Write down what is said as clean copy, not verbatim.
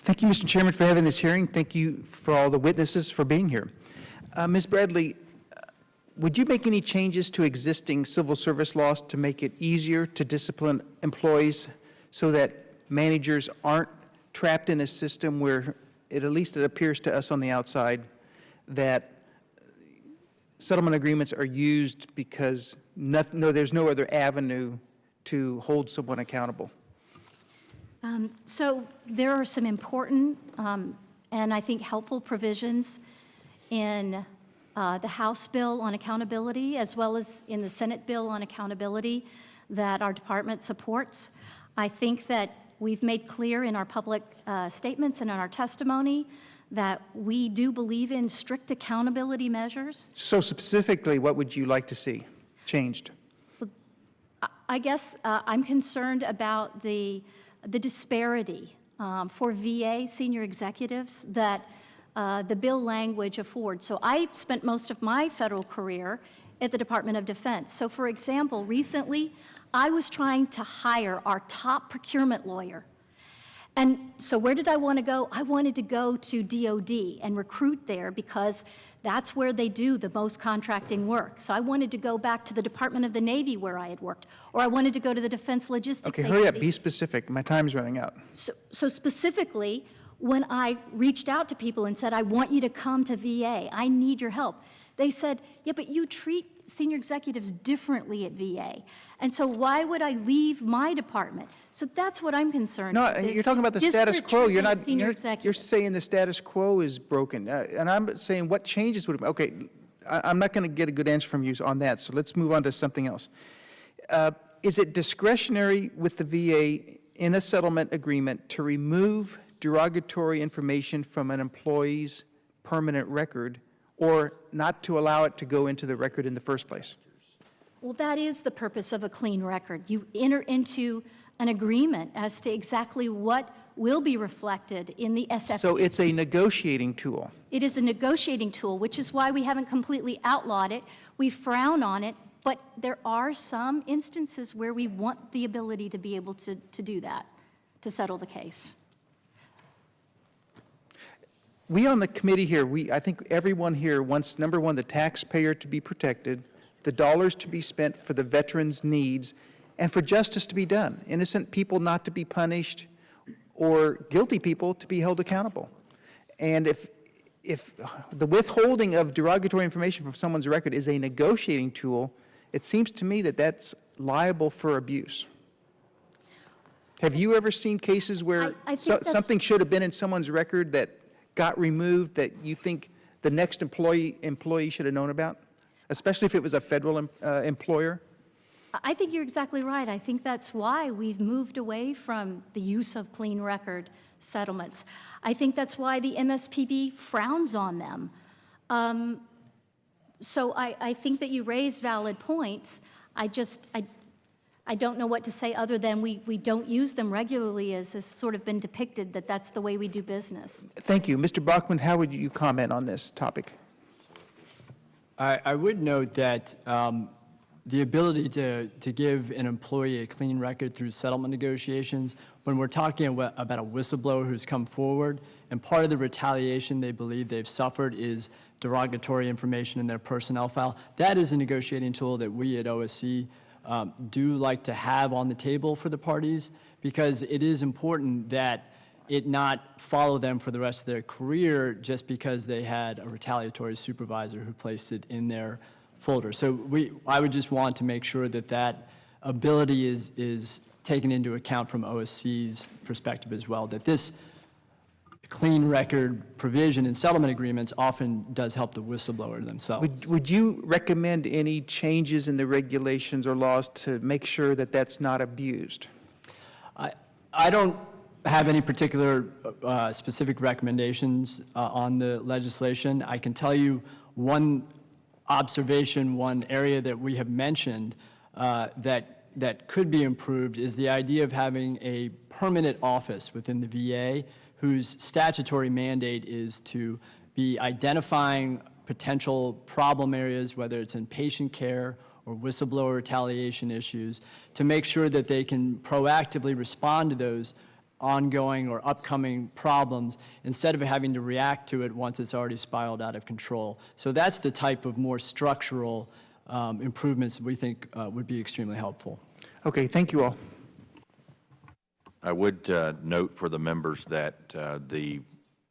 Thank you, Mr. Chairman, for having this hearing. Thank you for all the witnesses for being here. Ms. Bradley, would you make any changes to existing civil service laws to make it easier to discipline employees so that managers aren't trapped in a system where at least it appears to us on the outside that settlement agreements are used because there's no other avenue to hold someone accountable? So there are some important and I think helpful provisions in the House bill on accountability as well as in the Senate bill on accountability that our department supports. I think that we've made clear in our public statements and in our testimony that we do believe in strict accountability measures. So specifically, what would you like to see changed? I guess I'm concerned about the disparity for VA senior executives that the bill language affords. So I spent most of my federal career at the Department of Defense. So for example, recently I was trying to hire our top procurement lawyer. And so where did I want to go? I wanted to go to DOD and recruit there because that's where they do the most contracting work. So I wanted to go back to the Department of the Navy where I had worked, or I wanted to go to the Defense Logistics Agency. Okay, hurry up, be specific. My time's running out. So specifically, when I reached out to people and said, I want you to come to VA, I need your help, they said, yeah, but you treat senior executives differently at VA. And so why would I leave my department? So that's what I'm concerned No, with. you're talking about the status quo. You're not, you're saying saying the status quo is broken. And I'm saying what changes would, okay, I'm not going to get a good answer from you on that, so let's move on to something else. Is it discretionary with the VA in a settlement agreement to remove derogatory information from an employee's permanent record, or not to allow it to go into the record in the first place? Well, that is the purpose of a clean record. You enter into an agreement as to exactly what will be reflected in the SFP. So it's a negotiating tool. It is a negotiating tool, which is why we haven't completely outlawed it. We frown on it, but there are some instances where we want the ability to be able to do that, to settle the case. We on the committee here, I think everyone here wants, number one, the taxpayer to be protected, the dollars to be spent for the veterans' needs, and for justice to be done. Innocent people not to be punished, or guilty people to be held accountable. And if the withholding of derogatory information from someone's record is a negotiating tool, it seems to me that that's liable for abuse. Have you ever seen cases where something should have been in someone's record that got removed that you think the next employee should have known about, especially if it was a federal employer? I think you're exactly right. I think that's why we've moved away from the use of clean record settlements. I think that's why the MSPB frowns on them. So I think that you raise valid points. I don't know what to say other than we don't use them regularly, as has sort of been depicted that that's the way we do business. Thank you. Mr. Brockman, how would you comment on this topic? I would note that the ability to give an employee a clean record through settlement negotiations, when we're talking about a whistleblower who's come forward, and part of the retaliation they believe they've suffered is derogatory information in their personnel file, that is a negotiating tool that we at OSC do like to have on the table for the parties, because it is important that it not follow them for the rest of their career just because they had a retaliatory supervisor who placed it in their folder. So I would just want to make sure that that ability is taken into account from OSC's perspective as well, that this clean record provision in settlement agreements often does help the whistleblower themselves. Would you recommend any changes in the regulations or laws to make sure that that's not abused? I don't have any particular specific recommendations on the legislation. I can tell you one observation, one area that we have mentioned that could be improved is the idea of having a permanent office within the VA whose statutory mandate is to be identifying potential problem areas, whether it's in patient care or whistleblower retaliation issues, to make sure that they can proactively respond to those ongoing or upcoming problems instead of having to react to it once it's already spiraled out of control. So that's the type of more structural improvements we think would be extremely helpful. Okay, thank you all. I would note for the members that the